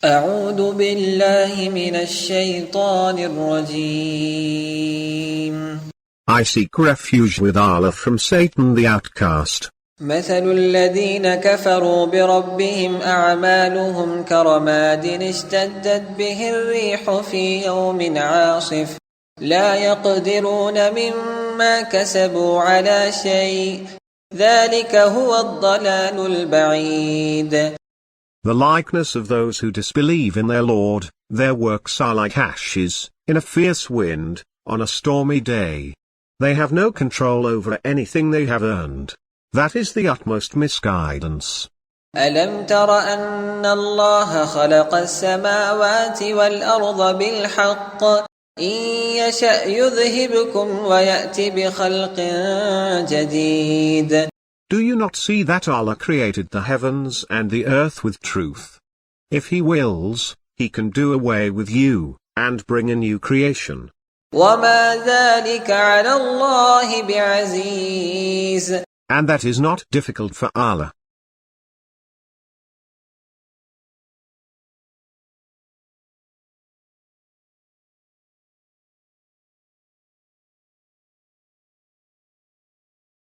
أعوذ بالله من الشيطان الرجيم. I seek refuge with Allah from Satan the outcast. مثل الذين كفروا بربهم أعمالهم كرماد اشتدت به الريح في يوم عاصف لا يقدرون مما كسبوا على شيء ذلك هو الضلال البعيد. The likeness of those who disbelieve in their Lord, their works are like ashes, in a fierce wind, on a stormy day. They have no control over anything they have earned. That is the utmost misguidance. ألم تر أن الله خلق السماوات والأرض بالحق إن يشأ يذهبكم ويأت بخلق جديد. Do you not see that Allah created the heavens and the earth with truth? If He wills, He can do away with you, and bring a new creation. وما ذلك على الله بعزيز. And that is not difficult for Allah.